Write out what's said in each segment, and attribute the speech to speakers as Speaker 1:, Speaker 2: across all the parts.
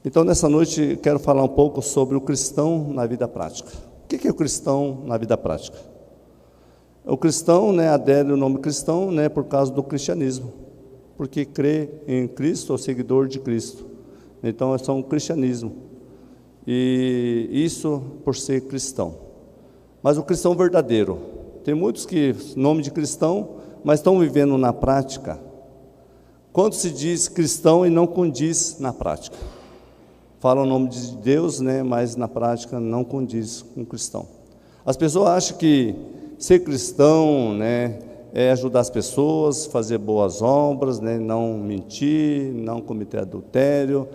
Speaker 1: Então, nessa noite, quero falar um pouco sobre o cristão na vida prática. O que é o cristão na vida prática? O cristão, adere o nome cristão, por causa do cristianismo, porque crê em Cristo, ou seguidor de Cristo. Então, é só um cristianismo, e isso por ser cristão. Mas o cristão verdadeiro, tem muitos que, nome de cristão, mas estão vivendo na prática. Quando se diz cristão e não condiz na prática, fala o nome de Deus, mas na prática não condiz com cristão. As pessoas acham que ser cristão, é ajudar as pessoas, fazer boas obras, não mentir, não cometer adultério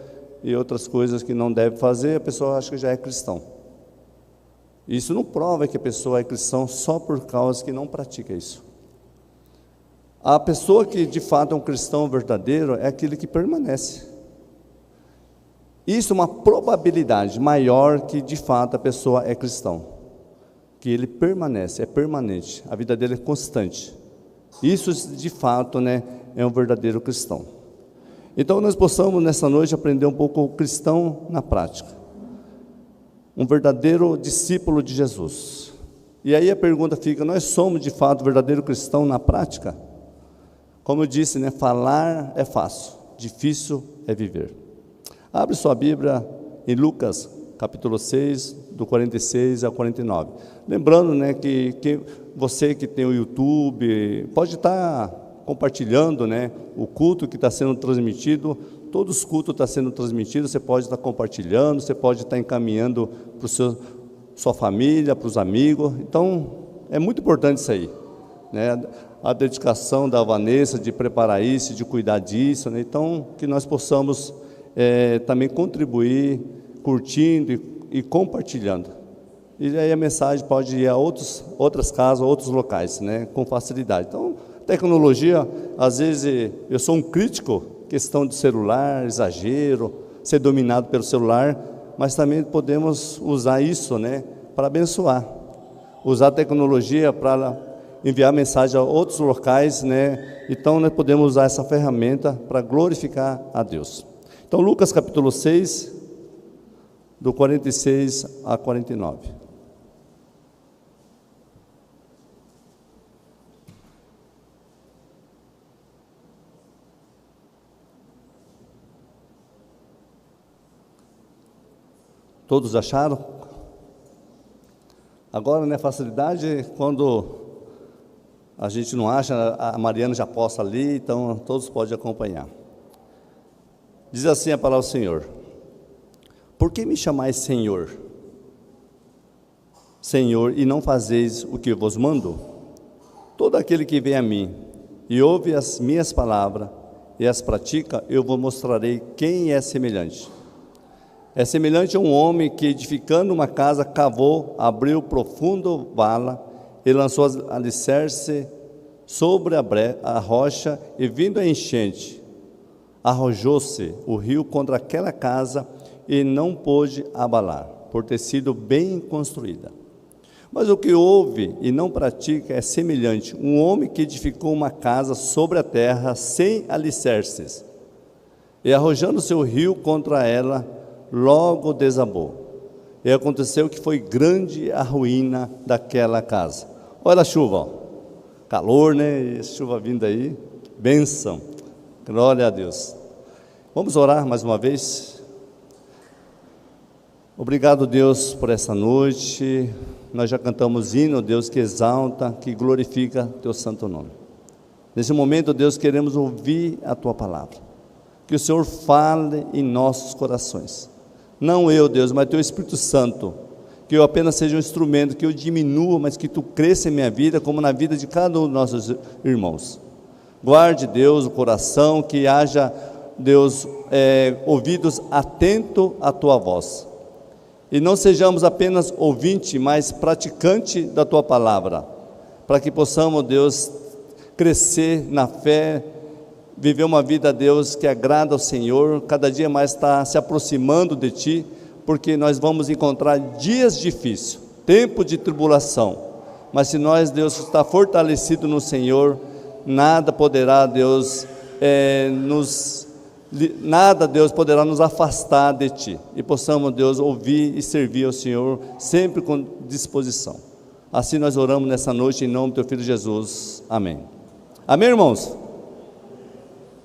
Speaker 1: e outras coisas que não deve fazer. A pessoa acha que já é cristão. Isso não prova que a pessoa é cristão só por causa que não pratica isso. A pessoa que de fato é um cristão verdadeiro é aquele que permanece. Isso é uma probabilidade maior que de fato a pessoa é cristão, que ele permanece, é permanente, a vida dele é constante. Isso de fato é um verdadeiro cristão. Então nós possamos nessa noite aprender um pouco o cristão na prática, um verdadeiro discípulo de Jesus. E aí a pergunta fica: nós somos de fato verdadeiro cristão na prática? Como eu disse, falar é fácil, difícil é viver. Abre sua Bíblia em Lucas, capítulo 6, do 46 ao 49. Lembrando, que você que tem o YouTube, pode estar compartilhando, o culto que está sendo transmitido. Todos os cultos estão sendo transmitidos, você pode estar compartilhando, você pode estar encaminhando para sua família, para os amigos. Então, é muito importante isso aí, a dedicação da Vanessa de preparar isso, de cuidar disso, Então, que nós possamos também contribuir, curtindo e compartilhando. E aí a mensagem pode ir a outras casas, outros locais, com facilidade. Então, tecnologia, às vezes eu sou um crítico, questão de celular, exagero, ser dominado pelo celular, mas também podemos usar isso, para abençoar. Usar a tecnologia para enviar mensagem a outros locais, Então nós podemos usar essa ferramenta para glorificar a Deus. Então, Lucas capítulo 6, do 46 a 49. Todos acharam? Agora, facilidade, quando a gente não acha, a Mariana já posta ali, então todos podem acompanhar. Diz assim a palavra do Senhor: por que me chamais Senhor, Senhor, e não fazeis o que vos mando? Todo aquele que vem a mim e ouve as minhas palavras e as pratica, eu vos mostrarei quem é semelhante. É semelhante a um homem que, edificando uma casa, cavou, abriu profundo vala e lançou alicerce sobre a rocha, e vindo a enchente, arrojou-se o rio contra aquela casa e não pôde abalar, por ter sido bem construída. Mas o que ouve e não pratica é semelhante a um homem que edificou uma casa sobre a terra sem alicerces, e arrojando-se o rio contra ela, logo desabou. E aconteceu que foi grande a ruína daquela casa. Olha a chuva, calor, chuva vindo aí, bênção, glória a Deus. Vamos orar mais uma vez. Obrigado, Deus, por essa noite. Nós já cantamos hino, Deus, que exalta, que glorifica teu santo nome. Nesse momento, Deus, queremos ouvir a tua palavra, que o Senhor fale em nossos corações. Não eu, Deus, mas teu Espírito Santo, que eu apenas seja um instrumento, que eu diminua, mas que tu cresça em minha vida, como na vida de cada um dos nossos irmãos. Guarde, Deus, o coração, que haja, Deus, ouvidos atentos à tua voz, e não sejamos apenas ouvinte, mas praticante da tua palavra, para que possamos, Deus, crescer na fé, viver uma vida, Deus, que agrada ao Senhor, cada dia mais está se aproximando de Ti, porque nós vamos encontrar dias difíceis, tempo de tribulação, mas se nós, Deus, está fortalecido no Senhor, nada poderá, Deus, nos nada, Deus, poderá nos afastar de Ti, e possamos, Deus, ouvir e servir ao Senhor, sempre com disposição. Assim nós oramos nessa noite, em nome do Teu Filho Jesus, amém. Amém, irmãos?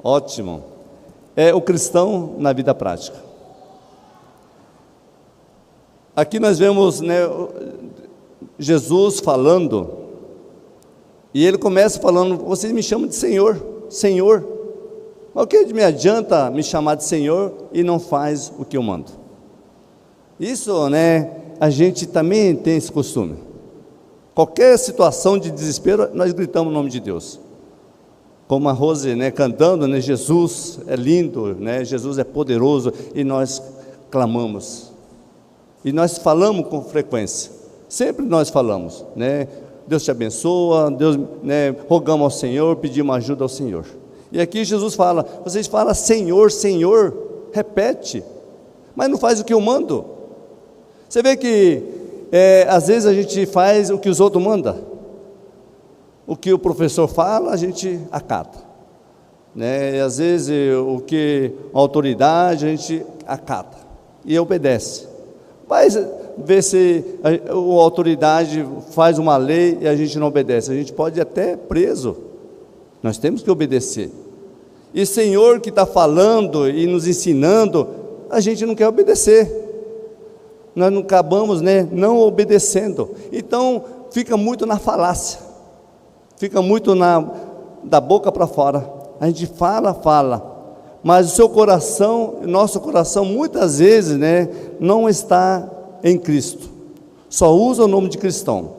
Speaker 1: Ótimo. É o cristão na vida prática. Aqui nós vemos, né, Jesus falando, e Ele começa falando: vocês me chamam de Senhor, Senhor. Mas o que me adianta me chamar de Senhor e não faz o que eu mando? Isso, né, a gente também tem esse costume. Qualquer situação de desespero, nós gritamos o nome de Deus. Como a Rose, né, cantando, né, Jesus é lindo, né, Jesus é poderoso, e nós clamamos. E nós falamos com frequência. Sempre nós falamos, né, Deus te abençoa, Deus, né, rogamos ao Senhor, pedimos ajuda ao Senhor. E aqui Jesus fala: vocês falam Senhor, Senhor, repete, mas não faz o que eu mando. Você vê que às vezes a gente faz o que os outros mandam. O que o professor fala, a gente acata, né? E às vezes o que a autoridade, a gente acata e obedece. Mas ver se a autoridade faz uma lei e a gente não obedece, a gente pode ir até preso. Nós temos que obedecer. E o Senhor que está falando e nos ensinando, a gente não quer obedecer. Nós não acabamos, né, não obedecendo. Então fica muito na falácia, fica muito da boca para fora. A gente fala, mas o seu coração, nosso coração muitas vezes, né, não está em Cristo. Só usa o nome de cristão,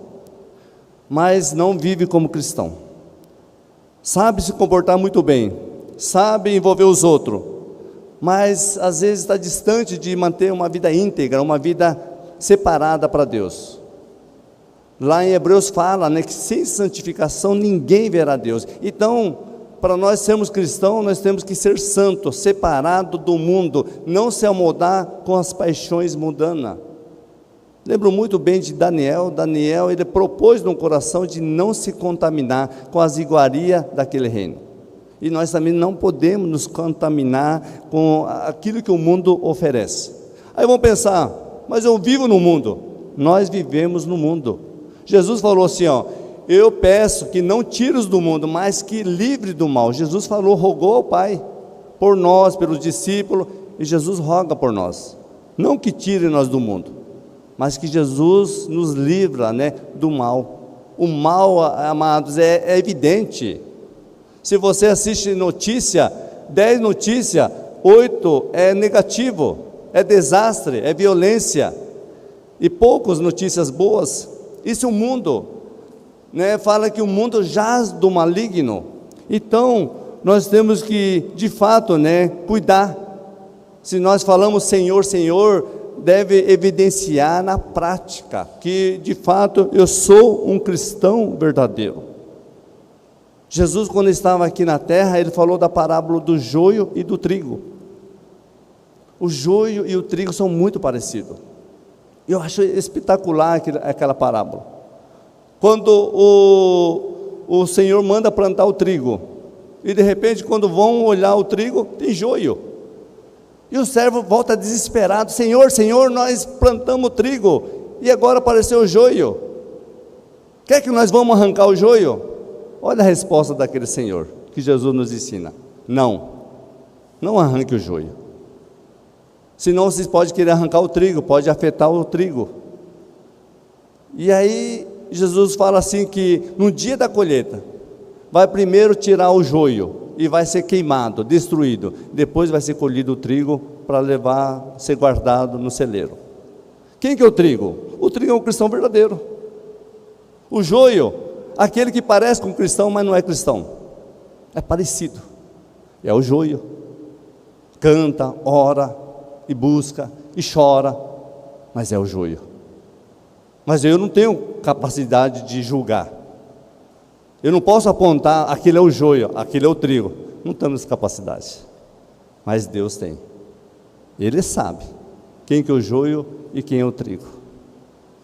Speaker 1: mas não vive como cristão. Sabe se comportar muito bem, sabe envolver os outros, mas às vezes está distante de manter uma vida íntegra, uma vida separada para Deus. Lá em Hebreus fala, né, que sem santificação ninguém verá Deus. Então, para nós sermos cristãos, nós temos que ser santos, separado do mundo, não se amoldar com as paixões mundanas. Lembro muito bem de Daniel. Ele propôs no coração de não se contaminar com as iguarias daquele reino. E nós também não podemos nos contaminar com aquilo que o mundo oferece. Aí vão pensar: mas eu vivo no mundo. Nós vivemos no mundo. Jesus falou assim, ó: eu peço que não tire-os do mundo, mas que livre do mal. Jesus falou, rogou ao Pai por nós, pelos discípulos, e Jesus roga por nós. Não que tire nós do mundo, mas que Jesus nos livra, né, do mal. O mal, amados, é evidente. Se você assiste notícia, 10 notícias, 8 é negativo, é desastre, é violência, e poucas notícias boas. Isso é o mundo, né? Fala que o mundo jaz do maligno. Então nós temos que, de fato, né, cuidar. Se nós falamos Senhor, Senhor, deve evidenciar na prática que, de fato, eu sou um cristão verdadeiro. Jesus, quando estava aqui na terra, ele falou da parábola do joio e do trigo. O joio e o trigo são muito parecidos. Eu acho espetacular aquela parábola. Quando o Senhor manda plantar o trigo, e de repente, quando vão olhar o trigo, tem joio. E o servo volta desesperado: Senhor, Senhor, nós plantamos o trigo, e agora apareceu o joio. Quer que nós vamos arrancar o joio? Olha a resposta daquele Senhor, que Jesus nos ensina: não arranque o joio. Senão vocês podem querer arrancar o trigo, pode afetar o trigo. E aí Jesus fala assim que no dia da colheita, vai primeiro tirar o joio, e vai ser queimado, destruído. Depois vai ser colhido o trigo, para levar, ser guardado no celeiro. Quem que é o trigo? O trigo é um cristão verdadeiro. O joio, aquele que parece com um cristão, mas não é cristão, é parecido, é o joio. Canta, ora, e busca, e chora, mas é o joio. Mas eu não tenho capacidade de julgar. Eu não posso apontar, aquele é o joio, aquele é o trigo. Não temos capacidade. Mas Deus tem. Ele sabe quem que é o joio e quem é o trigo.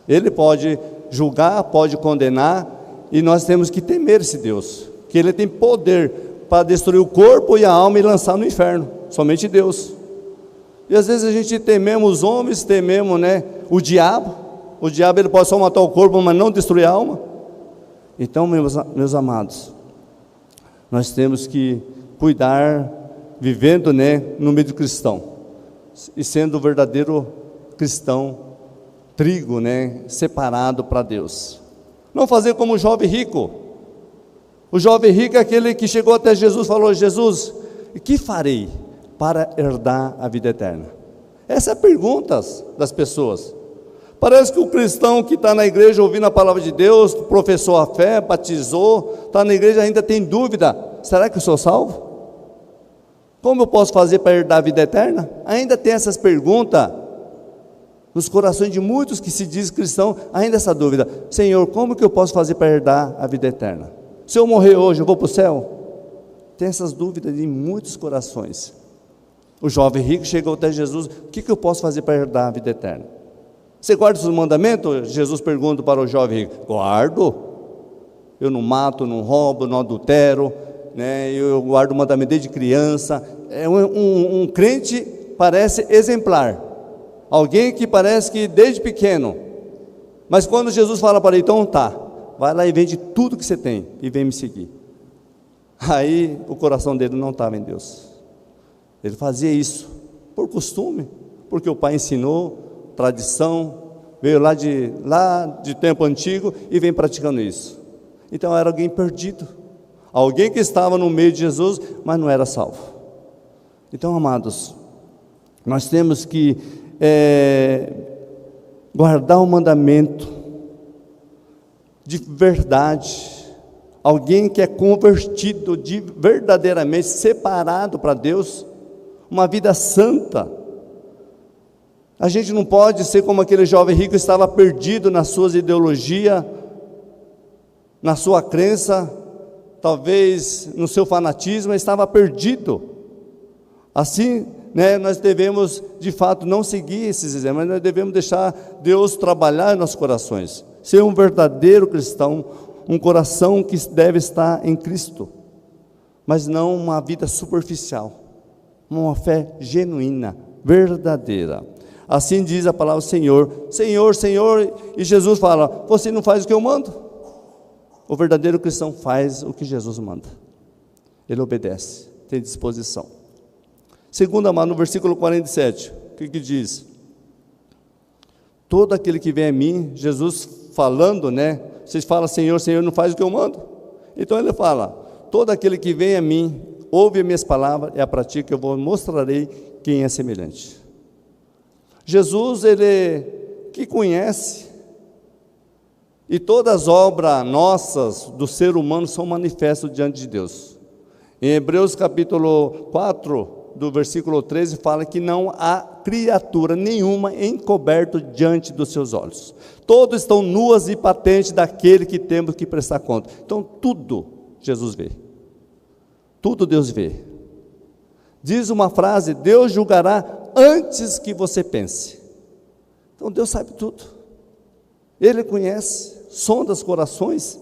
Speaker 1: Ele pode julgar, pode condenar, e nós temos que temer esse Deus, que Ele tem poder para destruir o corpo e a alma e lançar no inferno. somente Deus. E às vezes a gente tememos os homens, tememos, né, o diabo. O diabo ele pode só matar o corpo, mas não destruir a alma. Então, meus amados, nós temos que cuidar, vivendo, né, no meio do cristão, e sendo o verdadeiro cristão, trigo, né, separado para Deus. Não fazer como o jovem rico. O jovem rico é aquele que chegou até Jesus e falou: Jesus, o que farei para herdar a vida eterna? Essa é a pergunta das pessoas. Parece que o cristão que está na igreja ouvindo a palavra de Deus, professou a fé, batizou, está na igreja, ainda tem dúvida: será que eu sou salvo? Como eu posso fazer para herdar a vida eterna? Ainda tem essas perguntas nos corações de muitos que se dizem cristãos, ainda essa dúvida: Senhor, como que eu posso fazer para herdar a vida eterna? Se eu morrer hoje, eu vou para o céu? Tem essas dúvidas em muitos corações. O jovem rico chegou até Jesus: o que eu posso fazer para herdar a vida eterna? Você guarda os mandamentos? Jesus pergunta para o jovem rico: guardo. Eu não mato, não roubo, não adultero, né? Eu guardo o mandamento desde criança. É um crente parece exemplar, alguém que parece que desde pequeno, mas quando Jesus fala para ele: então tá, vai lá e vende tudo que você tem e vem me seguir. Aí o coração dele não estava em Deus. Ele fazia isso por costume, porque o pai ensinou, tradição, veio lá de tempo antigo e vem praticando isso. Então era alguém perdido, alguém que estava no meio de Jesus, mas não era salvo. Então, amados, nós temos que guardar o mandamento de verdade. Alguém que é convertido, verdadeiramente separado para Deus, uma vida santa. A gente não pode ser como aquele jovem rico que estava perdido nas suas ideologias, na sua crença, talvez no seu fanatismo, estava perdido. Assim, né, nós devemos de fato não seguir esses exemplos, mas nós devemos deixar Deus trabalhar em nossos corações, ser um verdadeiro cristão, um coração que deve estar em Cristo, mas não uma vida superficial, uma fé genuína, verdadeira. Assim diz a palavra: Senhor, Senhor, Senhor, e Jesus fala: você não faz o que eu mando? O verdadeiro cristão faz o que Jesus manda, ele obedece, tem disposição. Segundo, amado, no versículo 47, o que diz? Todo aquele que vem a mim, Jesus falando, né? Vocês falam: Senhor, Senhor, não faz o que eu mando? Então ele fala: todo aquele que vem a mim, ouve as minhas palavras e a pratica, eu mostrarei quem é semelhante. Jesus, ele que conhece, e todas as obras nossas do ser humano são manifestas diante de Deus. Em Hebreus capítulo 4, do versículo 13, fala que não há criatura nenhuma encoberta diante dos seus olhos. Todos estão nuas e patentes daquele que temos que prestar conta. Então tudo Jesus vê, tudo Deus vê. Diz uma frase: Deus julgará antes que você pense. Então Deus sabe tudo, Ele conhece, sonda os corações,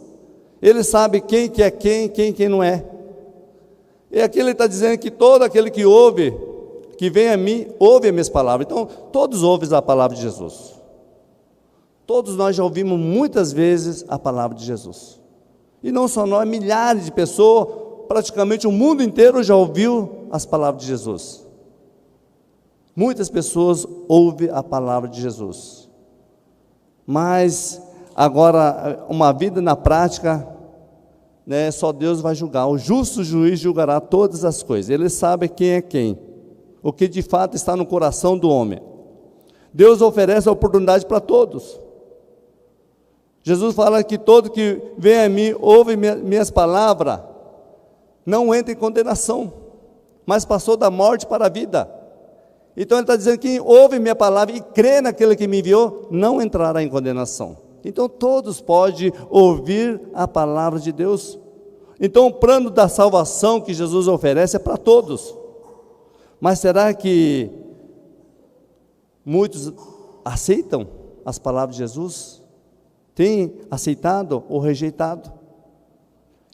Speaker 1: Ele sabe quem que é quem não é. E aqui Ele está dizendo que todo aquele que ouve, que vem a mim, ouve as minhas palavras. Então todos ouvem a palavra de Jesus, todos nós já ouvimos muitas vezes a palavra de Jesus, e não só nós, milhares de pessoas, praticamente o mundo inteiro já ouviu as palavras de Jesus. Muitas pessoas ouvem a palavra de Jesus, mas agora uma vida na prática, né, só Deus vai julgar. O justo juiz julgará todas as coisas. Ele sabe quem é quem, o que de fato está no coração do homem. Deus oferece a oportunidade para todos. Jesus fala que todo que vem a mim, ouve minhas palavras, não entra em condenação, mas passou da morte para a vida. Então ele está dizendo que quem ouve minha palavra e crê naquele que me enviou, não entrará em condenação. Então todos podem ouvir a palavra de Deus. Então o plano da salvação que Jesus oferece é para todos. Mas será que muitos aceitam as palavras de Jesus? Têm aceitado ou rejeitado?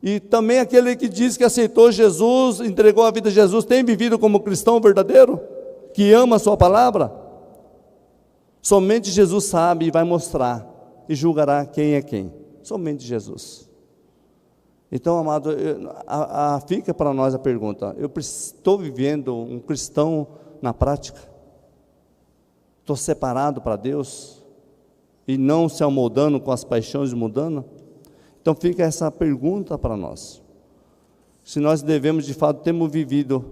Speaker 1: E também aquele que diz que aceitou Jesus, entregou a vida a Jesus, tem vivido como cristão verdadeiro, que ama a sua palavra? Somente Jesus sabe e vai mostrar, e julgará quem é quem. Somente Jesus. Então, amado, fica para nós a pergunta: eu estou vivendo um cristão na prática? Estou separado para Deus? E não se amoldando com as paixões mudando? Então fica essa pergunta para nós. Se nós devemos, de fato, termos vivido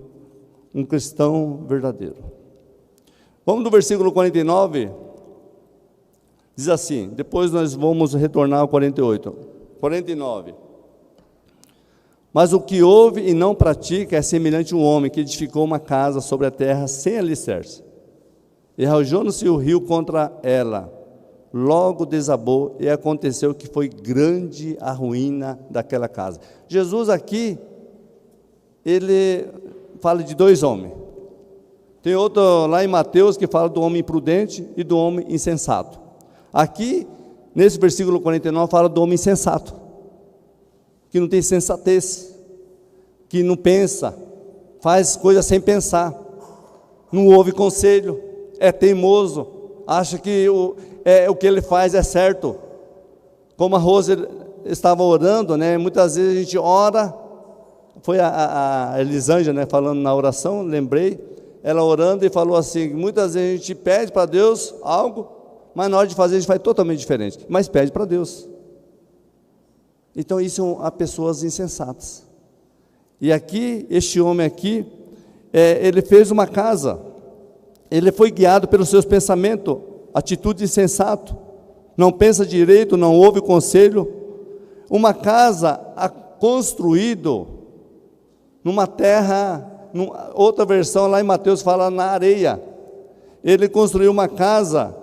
Speaker 1: um cristão verdadeiro. Vamos no versículo 49. Diz assim, depois nós vamos retornar ao 48. 49. Mas o que ouve e não pratica é semelhante a um homem que edificou uma casa sobre a terra sem alicerce. E arrojou-se o rio contra ela. Logo desabou e aconteceu que foi grande a ruína daquela casa. Jesus aqui, ele fala de dois homens. Tem outro lá em Mateus que fala do homem imprudente e do homem insensato. Aqui, nesse versículo 49, fala do homem insensato, que não tem sensatez, que não pensa, faz coisas sem pensar, não ouve conselho, é teimoso, acha que o que ele faz é certo. Como a Rose estava orando, né? Muitas vezes a gente ora, foi a Elisângela, né, falando na oração, lembrei, ela orando e falou assim, muitas vezes a gente pede para Deus algo, mas na hora de fazer a gente faz totalmente diferente, mas pede para Deus. Então isso há pessoas insensatas. E aqui, este homem aqui, ele fez uma casa, ele foi guiado pelos seus pensamentos, atitude insensata, não pensa direito, não ouve conselho. Uma casa construído numa terra, outra versão lá em Mateus fala na areia. Ele construiu uma casa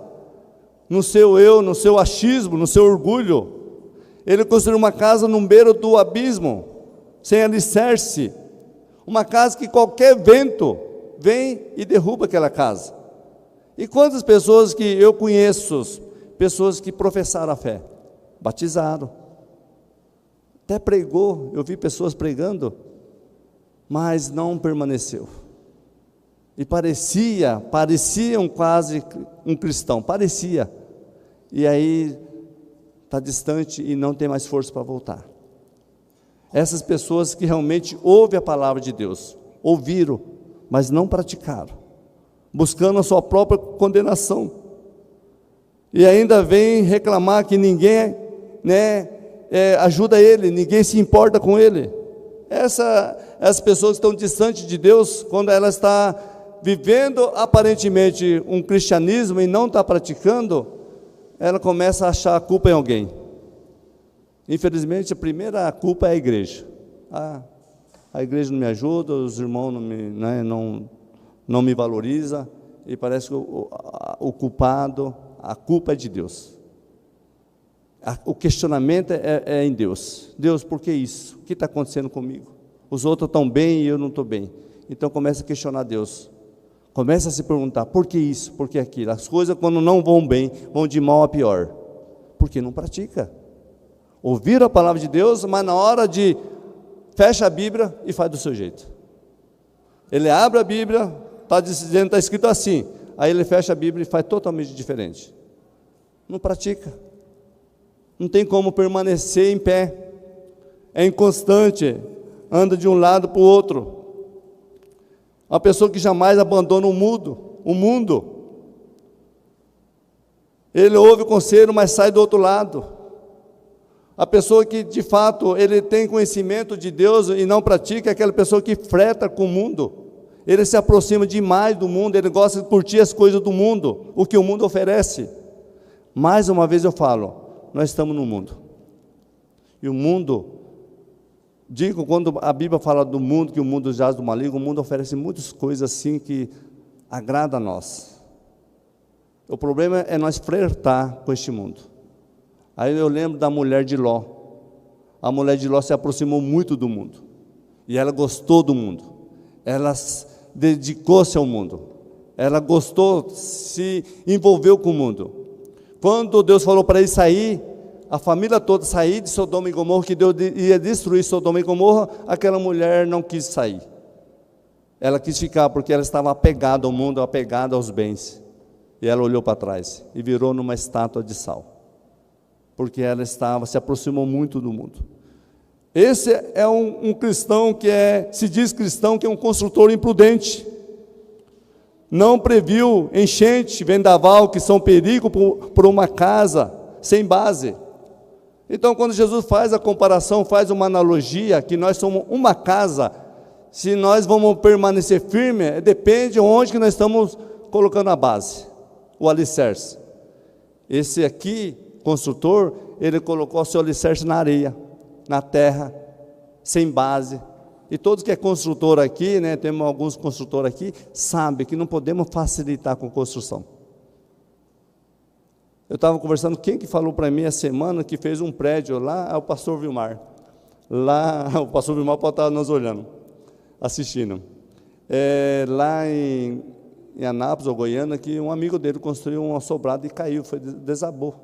Speaker 1: no seu eu, no seu achismo, no seu orgulho. Ele construiu uma casa no beiro do abismo, sem alicerce. Uma casa que qualquer vento vem e derruba aquela casa. E quantas pessoas que eu conheço, pessoas que professaram a fé, batizaram, até pregou, eu vi pessoas pregando, mas não permaneceu. E pareciam quase um cristão, parecia. E aí está distante e não tem mais força para voltar. Essas pessoas que realmente ouvem a palavra de Deus, ouviram, mas não praticaram, buscando a sua própria condenação, e ainda vem reclamar que ninguém ajuda ele, ninguém se importa com ele. Essas pessoas que estão distantes de Deus, quando ela está vivendo aparentemente um cristianismo e não está praticando, ela começa a achar a culpa em alguém. Infelizmente, a primeira culpa é a igreja. A igreja não me ajuda, os irmãos não me valorizam, e parece que o culpado, a culpa é de Deus. O questionamento é em Deus. Deus, por que isso? O que está acontecendo comigo? Os outros estão bem e eu não estou bem. Então começa a questionar Deus. Começa a se perguntar, por que isso? Por que aquilo? As coisas quando não vão bem, vão de mal a pior. Porque não pratica. Ouviram a palavra de Deus, mas na hora de fecha a Bíblia e faz do seu jeito. Ele abre a Bíblia, está escrito assim, aí ele fecha a Bíblia e faz totalmente diferente. Não pratica. Não tem como permanecer em pé. É inconstante, anda de um lado para o outro. Uma pessoa que jamais abandona o mundo. Ele ouve o conselho, mas sai do outro lado. A pessoa que de fato ele tem conhecimento de Deus e não pratica, é aquela pessoa que freta com o mundo. Ele se aproxima demais do mundo, ele gosta de curtir as coisas do mundo, o que o mundo oferece. Mais uma vez eu falo, nós estamos no mundo. E o mundo, digo, quando a Bíblia fala do mundo, que o mundo jaz do maligno, o mundo oferece muitas coisas assim que agrada a nós. O problema é nós flertar com este mundo. Aí eu lembro da mulher de Ló. A mulher de Ló se aproximou muito do mundo. E ela gostou do mundo. Ela dedicou-se ao mundo. Ela gostou, se envolveu com o mundo. Quando Deus falou para ele sair, a família toda sair de Sodoma e Gomorra, que Deus ia destruir Sodoma e Gomorra, aquela mulher não quis sair. Ela quis ficar porque ela estava apegada ao mundo, apegada aos bens. E ela olhou para trás e virou numa estátua de sal, porque ela se aproximou muito do mundo. Esse é um cristão que se diz cristão, que é um construtor imprudente. Não previu enchente, vendaval, que são perigo por uma casa sem base. Então, quando Jesus faz a comparação, faz uma analogia, que nós somos uma casa, se nós vamos permanecer firmes, depende de onde que nós estamos colocando a base, o alicerce. Esse aqui, construtor, ele colocou o seu alicerce na areia, na terra, sem base. E todos que é construtor aqui, né, temos alguns construtores aqui, sabem que não podemos facilitar com construção. Eu estava conversando, quem que falou para mim essa semana que fez um prédio lá, é o pastor Vilmar. Lá, o pastor Vilmar pode estar nos olhando, assistindo. Lá em Anápolis, ou Goiânia, que um amigo dele construiu um assobrado e caiu, desabou.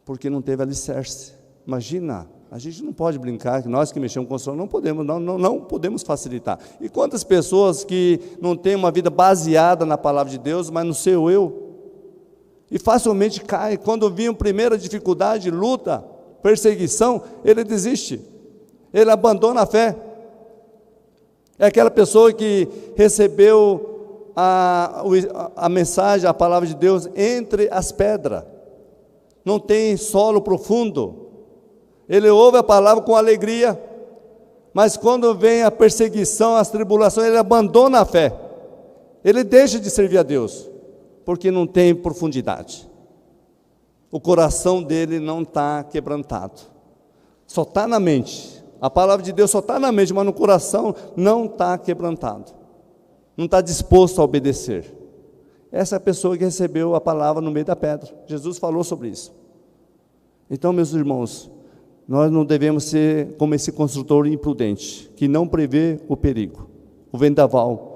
Speaker 1: Porque não teve alicerce. Imagina, a gente não pode brincar, que nós que mexemos com construção, não podemos facilitar. E quantas pessoas que não têm uma vida baseada na palavra de Deus, mas no seu eu, e facilmente cai, quando vinha a primeira dificuldade, luta, perseguição, ele desiste, ele abandona a fé. É aquela pessoa que recebeu a mensagem, a palavra de Deus entre as pedras, não tem solo profundo, ele ouve a palavra com alegria, mas quando vem a perseguição, as tribulações, ele abandona a fé, ele deixa de servir a Deus, porque não tem profundidade. O coração dele não está quebrantado, só está na mente. A palavra de Deus só está na mente, mas no coração não está quebrantado, não está disposto a obedecer. Essa é a pessoa que recebeu a palavra no meio da pedra. Jesus falou sobre isso. Então, meus irmãos, nós não devemos ser como esse construtor imprudente, que não prevê o perigo, o vendaval.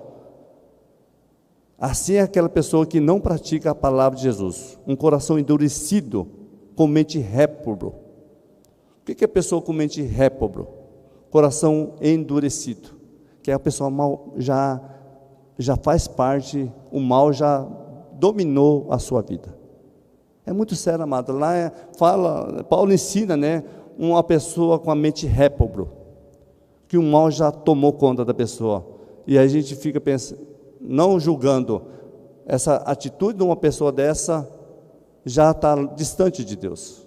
Speaker 1: Assim é aquela pessoa que não pratica a palavra de Jesus, um coração endurecido, com mente réprobo. O que é a pessoa com mente réprobo? Coração endurecido, que é a pessoa mal, já faz parte, o mal já dominou a sua vida. É muito sério, amado. Lá Paulo ensina, né, uma pessoa com a mente réprobo, que o mal já tomou conta da pessoa, e a gente fica pensando, não julgando, essa atitude de uma pessoa dessa já está distante de Deus.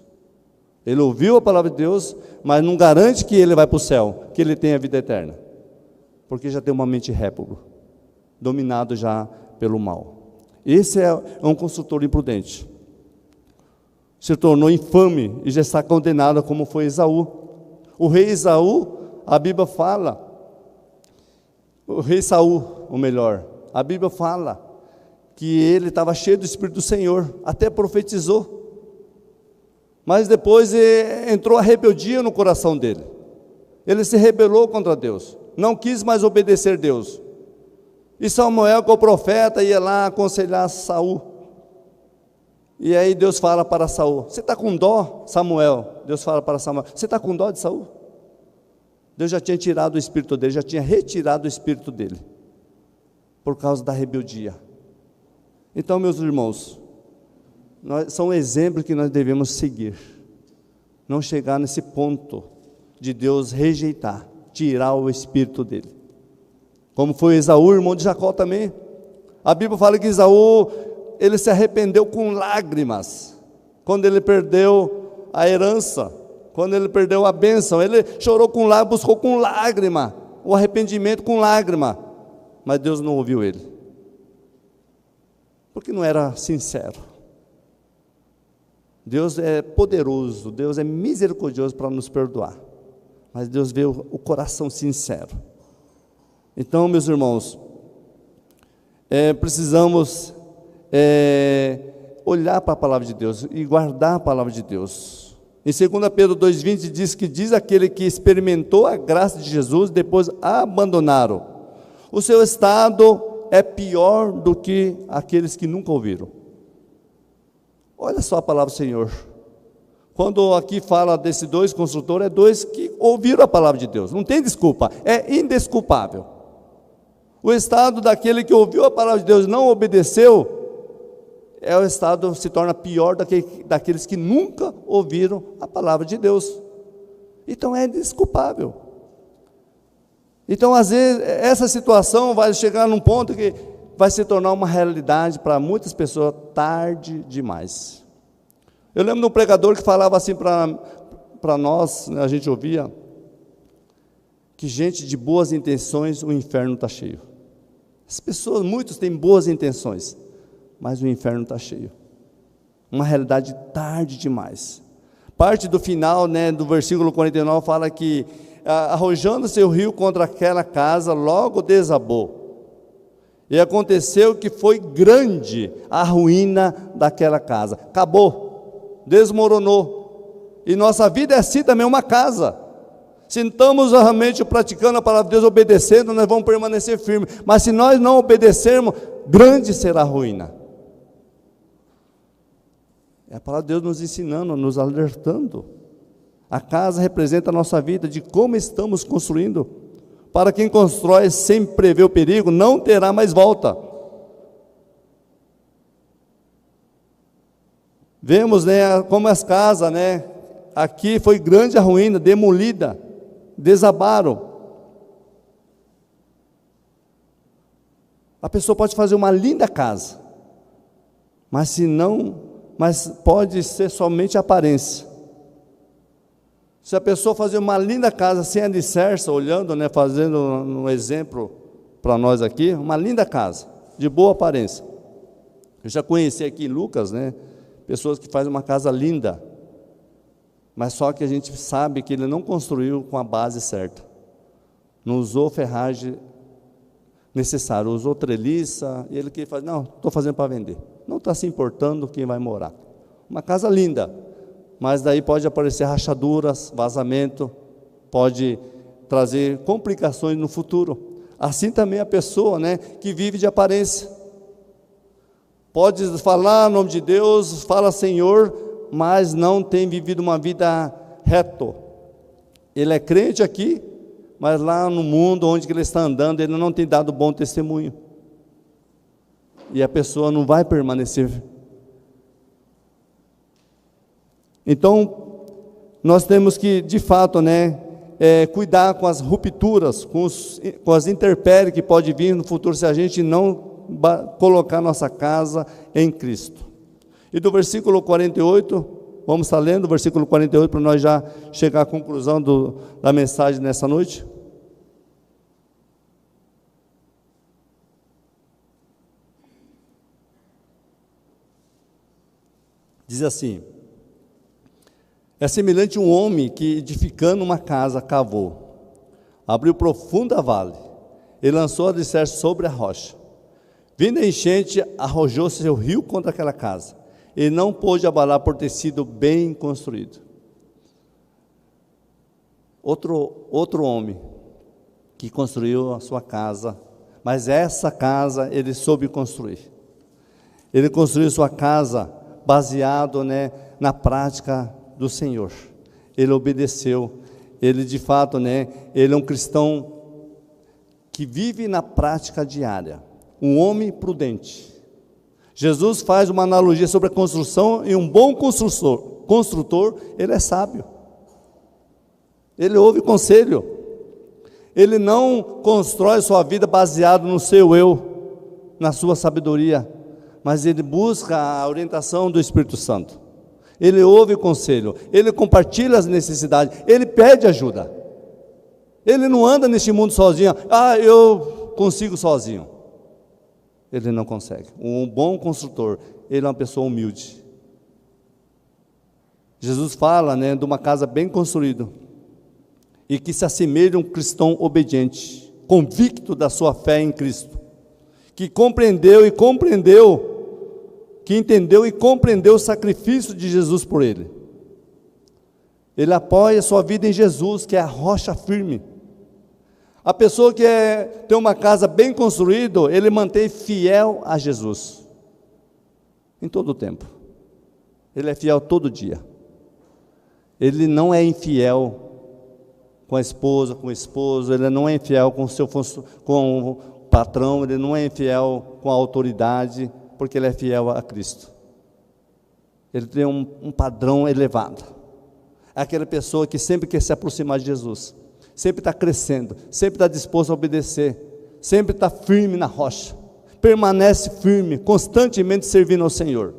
Speaker 1: Ele ouviu a palavra de Deus, mas não garante que ele vai para o céu, que ele tenha a vida eterna, porque já tem uma mente réprobo, dominado já pelo mal. Esse é um construtor imprudente, se tornou infame e já está condenado, como foi Esaú. O rei Esaú, a Bíblia fala, o rei Saul, ou melhor, a Bíblia fala que ele estava cheio do Espírito do Senhor, até profetizou, mas depois entrou a rebeldia no coração dele, ele se rebelou contra Deus, não quis mais obedecer a Deus, e Samuel, que é o profeta, ia lá aconselhar Saul, e aí Deus fala para Saul, você está com dó, Samuel? Deus fala para Samuel, você está com dó de Saul? Deus já tinha tirado o espírito dele, já tinha retirado o espírito dele, por causa da rebeldia. Então, meus irmãos, são exemplos que nós devemos seguir, não chegar nesse ponto de Deus rejeitar, tirar o espírito dele, como foi Esaú, irmão de Jacó também. A Bíblia fala que Esaú, ele se arrependeu com lágrimas, quando ele perdeu a herança, quando ele perdeu a bênção, ele chorou com lágrimas, buscou com lágrima, o arrependimento com lágrima, mas Deus não ouviu ele, porque não era sincero. Deus é poderoso, Deus é misericordioso para nos perdoar, mas Deus vê o coração sincero. Então, meus irmãos, precisamos olhar para a palavra de Deus e guardar a palavra de Deus. Em 2 Pedro 2,20 diz aquele que experimentou a graça de Jesus, depois a abandonaram. O seu estado é pior do que aqueles que nunca ouviram. Olha só a palavra do Senhor. Quando aqui fala desses dois construtores, é dois que ouviram a palavra de Deus. Não tem desculpa, é indesculpável. O estado daquele que ouviu a palavra de Deus e não obedeceu, o estado se torna pior daqueles que nunca ouviram a palavra de Deus. Então é indesculpável. Então, às vezes, essa situação vai chegar num ponto que vai se tornar uma realidade para muitas pessoas tarde demais. Eu lembro de um pregador que falava assim para nós, a gente ouvia, que gente de boas intenções, o inferno está cheio. As pessoas, muitos têm boas intenções, mas o inferno está cheio. Uma realidade tarde demais. Parte do final, do versículo 49, fala que, arrojando-se o rio contra aquela casa, logo desabou. E aconteceu que foi grande a ruína daquela casa. Acabou, desmoronou. E nossa vida é assim também, uma casa. Se estamos realmente praticando a palavra de Deus, obedecendo, nós vamos permanecer firmes. Mas se nós não obedecermos, grande será a ruína. É a palavra de Deus nos ensinando, nos alertando. A casa representa a nossa vida, de como estamos construindo. Para quem constrói sem prever o perigo, não terá mais volta. Vemos, como as casas, aqui foi grande a ruína, demolida, desabaram. A pessoa pode fazer uma linda casa, mas pode ser somente aparência. Se a pessoa fazer uma linda casa sem alicerce, olhando, fazendo um exemplo para nós aqui, uma linda casa, de boa aparência. Eu já conheci aqui em Lucas, pessoas que fazem uma casa linda, mas só que a gente sabe que ele não construiu com a base certa. Não usou ferragem necessária, usou treliça, e ele que faz, não, estou fazendo para vender. Não está se importando quem vai morar. Uma casa linda, mas daí pode aparecer rachaduras, vazamento, pode trazer complicações no futuro. Assim também a pessoa, que vive de aparência. Pode falar em nome de Deus, fala Senhor, mas não tem vivido uma vida reta. Ele é crente aqui, mas lá no mundo onde ele está andando, ele não tem dado bom testemunho. E a pessoa não vai permanecer. Então, nós temos que, de fato, cuidar com as rupturas, com as intempéries que pode vir no futuro, se a gente não colocar nossa casa em Cristo. E do versículo 48, vamos estar lendo o versículo 48, para nós já chegar à conclusão da mensagem nessa noite. Diz assim: é semelhante a um homem que, edificando uma casa, cavou, abriu profunda vale, e lançou o alicerce sobre a rocha. Vindo a enchente, arrojou-se o rio contra aquela casa, e não pôde abalar por ter sido bem construído. Outro homem que construiu a sua casa, mas essa casa ele soube construir. Ele construiu sua casa baseado, na prática do Senhor. Ele obedeceu. Ele de fato, ele é um cristão que vive na prática diária. Um homem prudente. Jesus faz uma analogia sobre a construção, e um bom construtor, ele é sábio. Ele ouve conselho. Ele não constrói sua vida baseado no seu eu, na sua sabedoria, mas ele busca a orientação do Espírito Santo. Ele ouve conselho, ele compartilha as necessidades, ele pede ajuda. Ele não anda neste mundo sozinho. Eu consigo sozinho. Ele não consegue. Um bom construtor, ele é uma pessoa humilde. Jesus fala, de uma casa bem construída, e que se assemelha a um cristão obediente, convicto da sua fé em Cristo, que entendeu e compreendeu o sacrifício de Jesus por ele. Ele apoia a sua vida em Jesus, que é a rocha firme. A pessoa que tem uma casa bem construída, ele mantém fiel a Jesus, em todo o tempo. Ele é fiel todo dia. Ele não é infiel com a esposa, com o esposo, ele não é infiel com o patrão, ele não é infiel com a autoridade, porque ele é fiel a Cristo. Ele tem um padrão elevado. É aquela pessoa que sempre quer se aproximar de Jesus, sempre está crescendo, sempre está disposto a obedecer, sempre está firme na rocha, permanece firme, constantemente servindo ao Senhor.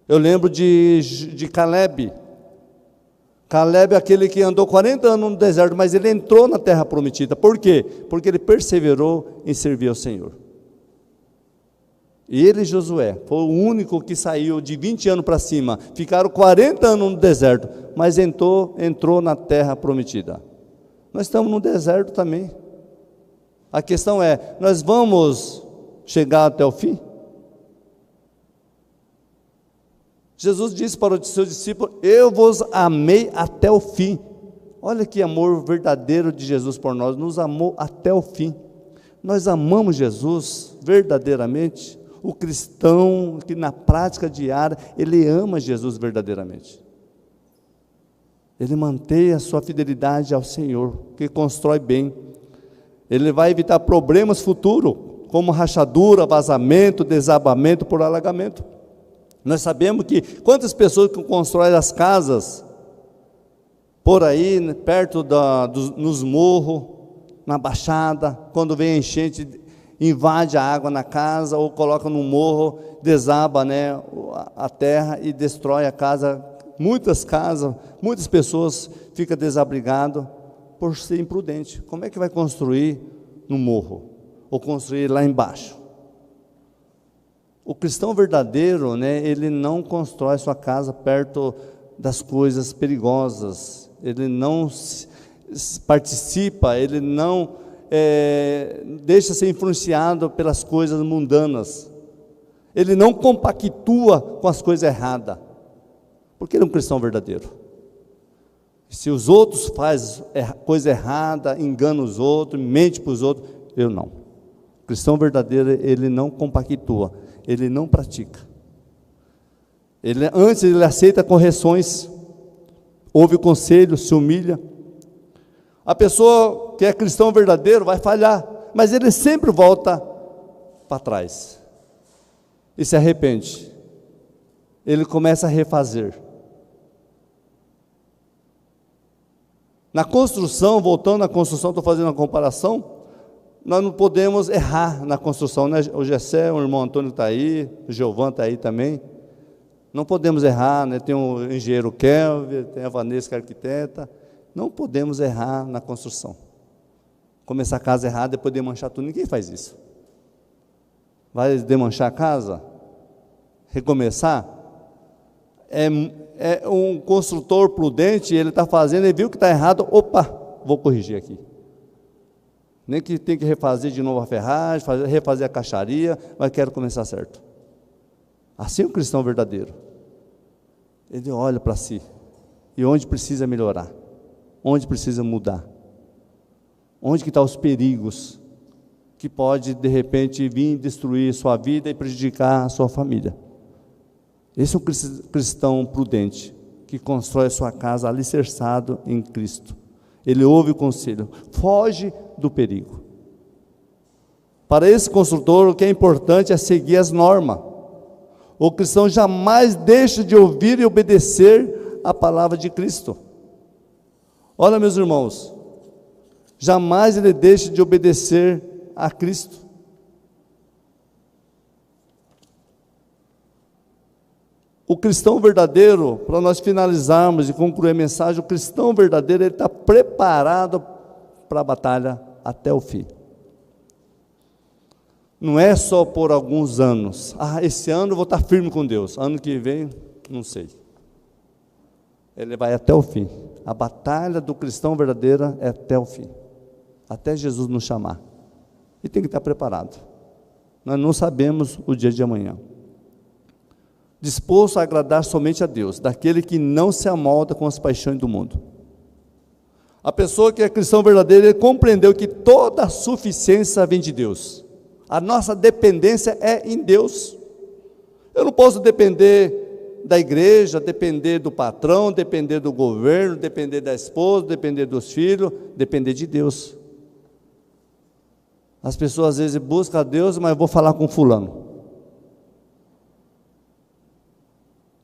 Speaker 1: Eu lembro de Caleb. Caleb é aquele que andou 40 anos no deserto, mas ele entrou na terra prometida. Por quê? Porque ele perseverou em servir ao Senhor. E ele e Josué, foi o único que saiu de 20 anos para cima, ficaram 40 anos no deserto, mas entrou na terra prometida. Nós estamos no deserto também. A questão é, nós vamos chegar até o fim? Jesus disse para os seus discípulos: eu vos amei até o fim. Olha que amor verdadeiro de Jesus por nós, nos amou até o fim. Nós amamos Jesus verdadeiramente. O cristão que na prática diária, ele ama Jesus verdadeiramente. Ele mantém a sua fidelidade ao Senhor, que constrói bem. Ele vai evitar problemas futuros, como rachadura, vazamento, desabamento por alagamento. Nós sabemos que quantas pessoas que constroem as casas por aí, perto nos morros, na baixada, quando vem a enchente, invade a água na casa, ou coloca no morro, desaba, né, a terra e destrói a casa. Muitas casas, muitas pessoas ficam desabrigadas por ser imprudente. Como é que vai construir no morro? Ou construir lá embaixo? O cristão verdadeiro, né, ele não constrói sua casa perto das coisas perigosas, ele não participa, ele não deixa ser influenciado pelas coisas mundanas, ele não compactua com as coisas erradas, porque ele é um cristão verdadeiro. Se os outros fazem coisa errada, enganam os outros, mente para os outros, eu não. O cristão verdadeiro, ele não compactua, ele não pratica. Antes ele aceita correções, ouve conselho, se humilha. A pessoa que é cristão verdadeiro vai falhar, mas ele sempre volta para trás e se arrepende. Ele começa a refazer. Na construção, voltando à construção, estou fazendo uma comparação, nós não podemos errar na construção, né? O Gessé, o irmão Antônio está aí, o Giovan está aí também. Não podemos errar, né? Tem o engenheiro Kelvin, tem a Vanessa que é arquiteta. Não podemos errar na construção. Começar a casa errada, depois desmanchar tudo. Ninguém faz isso. Vai desmanchar a casa? Recomeçar? É um construtor prudente, ele está fazendo, ele viu que está errado, opa, vou corrigir aqui. Nem que tem que refazer de novo a ferragem, refazer a caixaria, mas quero começar certo. Assim é o cristão verdadeiro. Ele olha para si, e onde precisa melhorar, onde precisa mudar, onde que estão os perigos, que pode de repente vir destruir sua vida e prejudicar a sua família. Esse é um cristão prudente, que constrói a sua casa alicerçado em Cristo. Ele ouve o conselho, foge do perigo. Para esse construtor, o que é importante é seguir as normas. O cristão jamais deixa de ouvir e obedecer a palavra de Cristo. Olha, meus irmãos, jamais ele deixa de obedecer a Cristo. O cristão verdadeiro, para nós finalizarmos e concluir a mensagem, o cristão verdadeiro, ele está preparado para a batalha até o fim. Não é só por alguns anos. Esse ano eu vou estar firme com Deus. Ano que vem, não sei. Ele vai até o fim. A batalha do cristão verdadeiro é até o fim. Até Jesus nos chamar. E tem que estar preparado. Nós não sabemos o dia de amanhã. Disposto a agradar somente a Deus, daquele que não se amolda com as paixões do mundo. A pessoa que é cristão verdadeiro, ele compreendeu que toda a suficiência vem de Deus. A nossa dependência é em Deus. Eu não posso depender da igreja, depender do patrão, depender do governo, depender da esposa, depender dos filhos, depender de Deus. As pessoas às vezes buscam a Deus, mas eu vou falar com fulano.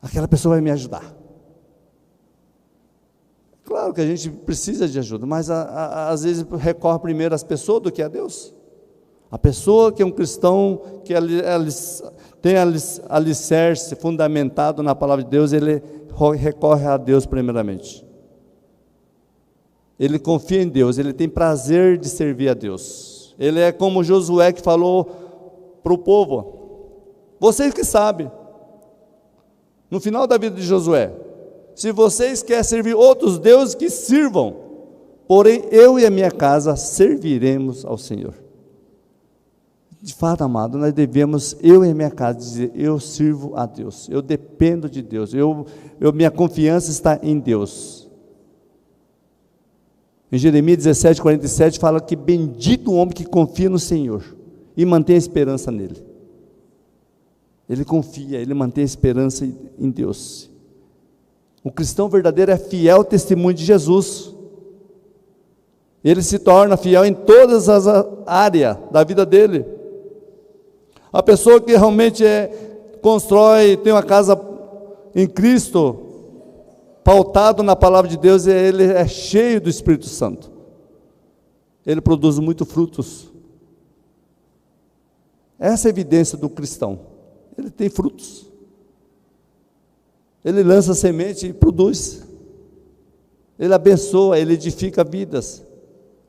Speaker 1: Aquela pessoa vai me ajudar. Claro que a gente precisa de ajuda, mas às vezes recorre primeiro às pessoas do que a Deus. A pessoa que é um cristão, que tem alicerce fundamentado na palavra de Deus, ele recorre a Deus primeiramente. Ele confia em Deus, ele tem prazer de servir a Deus. Ele é como Josué que falou para o povo: vocês que sabem, no final da vida de Josué, se vocês querem servir outros deuses, que sirvam, porém eu e a minha casa serviremos ao Senhor. De fato, amado, nós devemos, eu e a minha casa, dizer: eu sirvo a Deus, eu dependo de Deus, minha confiança está em Deus. Em Jeremias 17:47 fala que bendito o homem que confia no Senhor e mantém a esperança nele. Ele confia, ele mantém a esperança em Deus. O cristão verdadeiro é fiel ao testemunho de Jesus. Ele se torna fiel em todas as áreas da vida dele. A pessoa que realmente constrói, tem uma casa em Cristo, pautado na palavra de Deus, ele é cheio do Espírito Santo. Ele produz muitos frutos. Essa é a evidência do cristão. Ele tem frutos. Ele lança semente e produz. Ele abençoa, ele edifica vidas.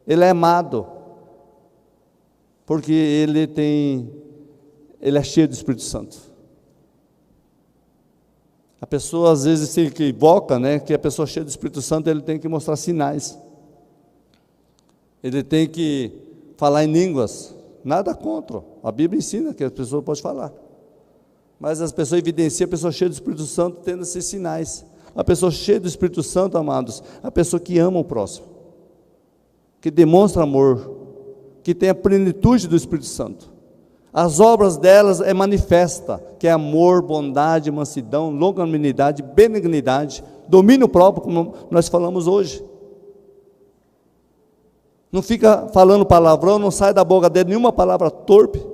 Speaker 1: Ele é amado. Porque ele é cheio do Espírito Santo. A pessoa às vezes se equivoca, que a pessoa cheia do Espírito Santo, ele tem que mostrar sinais. Ele tem que falar em línguas. Nada contra. A Bíblia ensina que a pessoa pode falar. Mas as pessoas evidenciam a pessoa cheia do Espírito Santo tendo esses sinais. A pessoa cheia do Espírito Santo, amados, a pessoa que ama o próximo, que demonstra amor, que tem a plenitude do Espírito Santo. As obras delas manifesta, que é amor, bondade, mansidão, longanimidade, benignidade, domínio próprio, como nós falamos hoje. Não fica falando palavrão, não sai da boca dele nenhuma palavra torpe.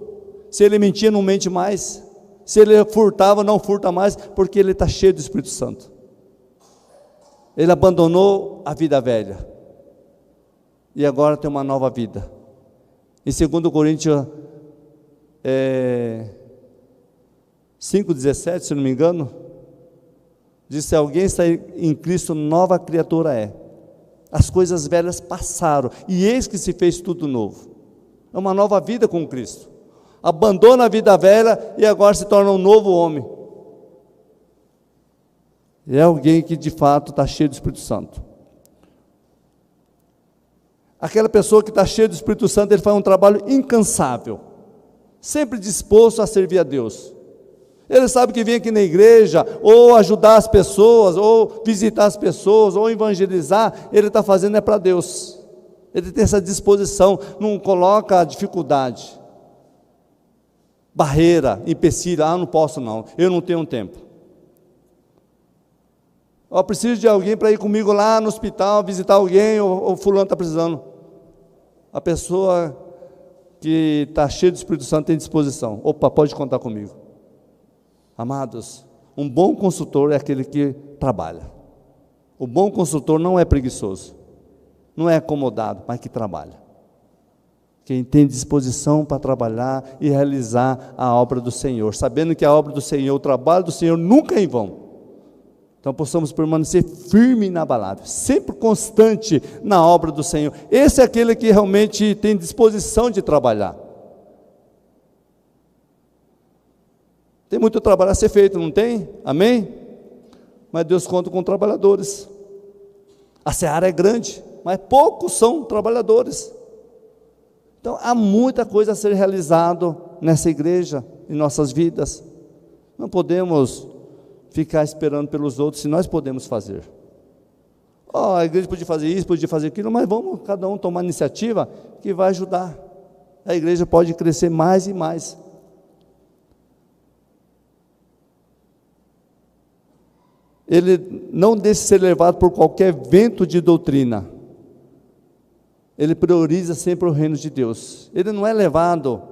Speaker 1: Se ele mentia, não mente mais. Se ele furtava, não furta mais, porque ele está cheio do Espírito Santo. Ele abandonou a vida velha e agora tem uma nova vida. Em 2 Coríntios 5,17, se não me engano, diz: se alguém está em Cristo, nova criatura é. As coisas velhas passaram, e eis que se fez tudo novo. É uma nova vida com Cristo. Abandona a vida velha e agora se torna um novo homem. É alguém que de fato está cheio do Espírito Santo. Aquela pessoa que está cheia do Espírito Santo, ele faz um trabalho incansável, sempre disposto a servir a Deus. Ele sabe que vem aqui na igreja, ou ajudar as pessoas, ou visitar as pessoas, ou evangelizar, ele está fazendo para Deus. Ele tem essa disposição, não coloca dificuldade, barreira, empecilho: não posso não, eu não tenho tempo. Eu preciso de alguém para ir comigo lá no hospital, visitar alguém, ou fulano está precisando. A pessoa que está cheia do Espírito Santo tem disposição: opa, pode contar comigo. Amados, um bom consultor é aquele que trabalha. O bom consultor não é preguiçoso, não é acomodado, mas que trabalha. Quem tem disposição para trabalhar e realizar a obra do Senhor, sabendo que a obra do Senhor, o trabalho do Senhor nunca é em vão. Então possamos permanecer firme e inabalável, sempre constante na obra do Senhor. Esse é aquele que realmente tem disposição de trabalhar. Tem muito trabalho a ser feito, não tem? Amém? Mas Deus conta com trabalhadores. A seara é grande, mas poucos são trabalhadores. Então há muita coisa a ser realizado nessa igreja, em nossas vidas. Não podemos ficar esperando pelos outros, se nós podemos fazer. A igreja podia fazer isso, podia fazer aquilo, mas vamos cada um tomar iniciativa que vai ajudar. A igreja pode crescer mais e mais. ele não deixa ser levado por qualquer vento de doutrina. Ele prioriza sempre o reino de Deus. Ele não é levado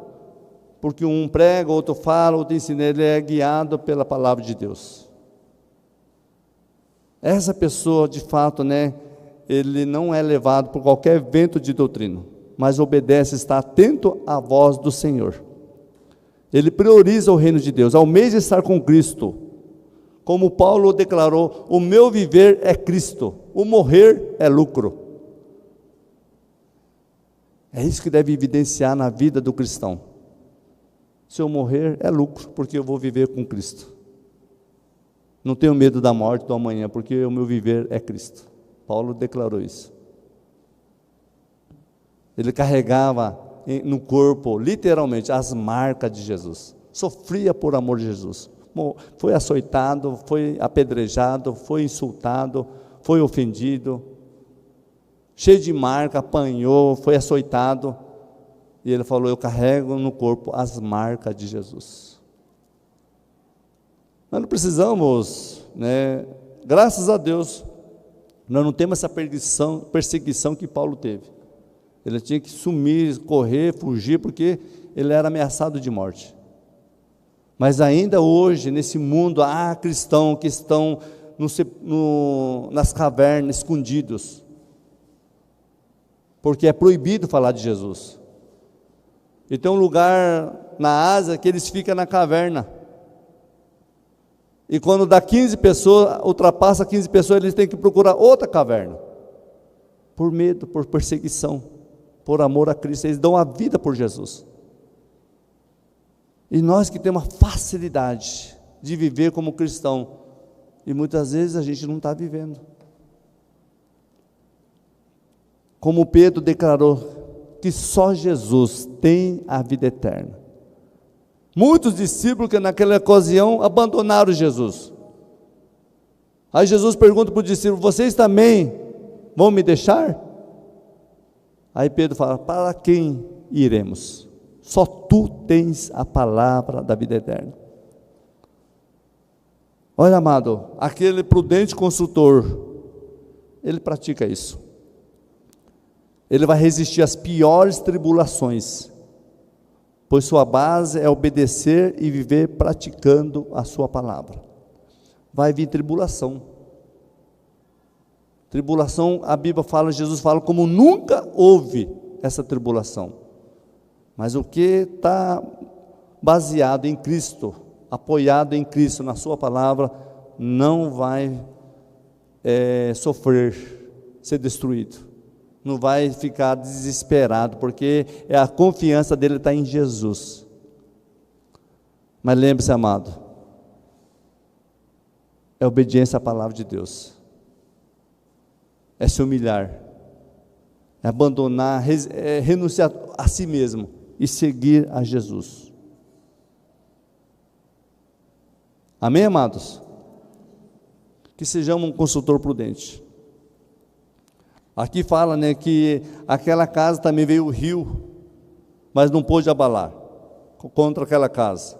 Speaker 1: porque um prega, outro fala, outro ensina. Ele é guiado pela palavra de Deus. Essa pessoa, de fato, ele não é levado por qualquer vento de doutrina, mas obedece, está atento à voz do Senhor. Ele prioriza o reino de Deus, almeja estar com Cristo. Como Paulo declarou, o meu viver é Cristo, o morrer é lucro. É isso que deve evidenciar na vida do cristão. Se eu morrer é lucro, porque eu vou viver com Cristo. Não tenho medo da morte do amanhã, porque o meu viver é Cristo. Paulo declarou isso. Ele carregava no corpo, literalmente, as marcas de Jesus. Sofria por amor de Jesus. Foi açoitado, foi apedrejado, foi insultado, foi ofendido, cheio de marca, apanhou, foi açoitado. E ele falou, eu carrego no corpo as marcas de Jesus. Nós não precisamos, graças a Deus, nós não temos essa perseguição que Paulo teve. Ele tinha que sumir, correr, fugir, porque ele era ameaçado de morte. Mas ainda hoje, nesse mundo, há cristãos que estão nas cavernas, escondidos, porque é proibido falar de Jesus. E tem um lugar na Ásia que eles ficam na caverna. E quando dá 15 pessoas, ultrapassa 15 pessoas, eles têm que procurar outra caverna. Por medo, por perseguição, por amor a Cristo, eles dão a vida por Jesus. E nós que temos a facilidade de viver como cristão, e muitas vezes a gente não está vivendo. Como Pedro declarou, que só Jesus tem a vida eterna. Muitos discípulos que naquela ocasião abandonaram Jesus. Aí Jesus pergunta para o discípulo, vocês também vão me deixar? Aí Pedro fala, para quem iremos? Só tu tens a palavra da vida eterna. Olha, amado, aquele prudente consultor, ele pratica isso. Ele vai resistir às piores tribulações, pois sua base é obedecer e viver praticando a sua palavra. Vai vir tribulação. Tribulação, a Bíblia fala, Jesus fala, como nunca houve essa tribulação. Mas o que está baseado em Cristo, apoiado em Cristo, na sua palavra, não vai sofrer, ser destruído. Não vai ficar desesperado, porque a confiança dele está em Jesus. Mas lembre-se, amado, é obediência à palavra de Deus, é se humilhar, é abandonar, renunciar a si mesmo e seguir a Jesus. Amém, amados? Que sejamos um consultor prudente. Aqui fala, que aquela casa também veio o rio, mas não pôde abalar contra aquela casa.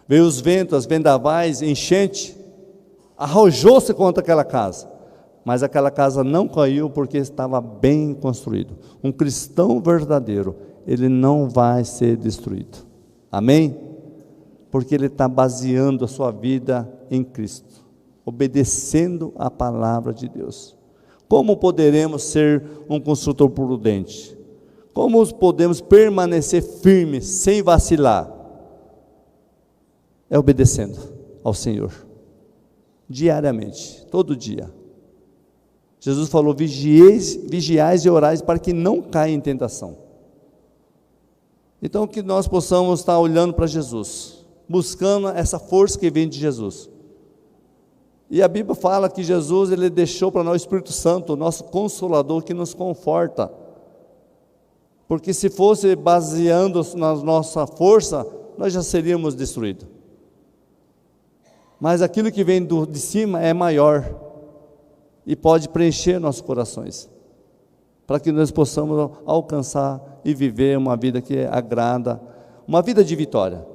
Speaker 1: Veio os ventos, as vendavais, enchente, arrojou-se contra aquela casa, mas aquela casa não caiu porque estava bem construído. Um cristão verdadeiro, ele não vai ser destruído. Amém? Porque ele está baseando a sua vida em Cristo, obedecendo a palavra de Deus. Como poderemos ser um consultor prudente? Como podemos permanecer firmes, sem vacilar? É obedecendo ao Senhor, diariamente, todo dia. Jesus falou, vigiais e orais para que não caia em tentação. Então que nós possamos estar olhando para Jesus, buscando essa força que vem de Jesus. E a Bíblia fala que Jesus, ele deixou para nós o Espírito Santo, o nosso Consolador, que nos conforta. Porque se fosse baseando na nossa força, nós já seríamos destruídos. Mas aquilo que vem de cima é maior, e pode preencher nossos corações, para que nós possamos alcançar e viver uma vida que agrada, uma vida de vitória,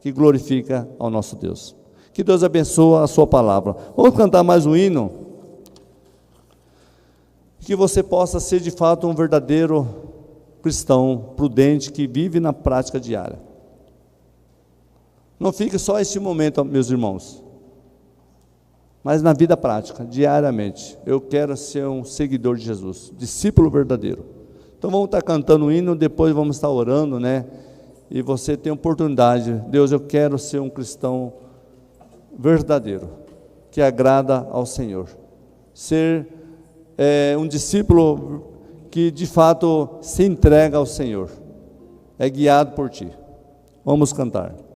Speaker 1: que glorifica ao nosso Deus. Que Deus abençoe a sua palavra. Vamos cantar mais um hino? Que você possa ser de fato um verdadeiro cristão prudente que vive na prática diária. Não fique só este momento, meus irmãos, mas na vida prática, diariamente. Eu quero ser um seguidor de Jesus, discípulo verdadeiro. Então vamos estar cantando o hino, depois vamos estar orando, né? E você tem oportunidade. Deus, eu quero ser um cristão verdadeiro, que agrada ao Senhor. Ser um discípulo que de fato se entrega ao Senhor. É guiado por Ti. Vamos cantar.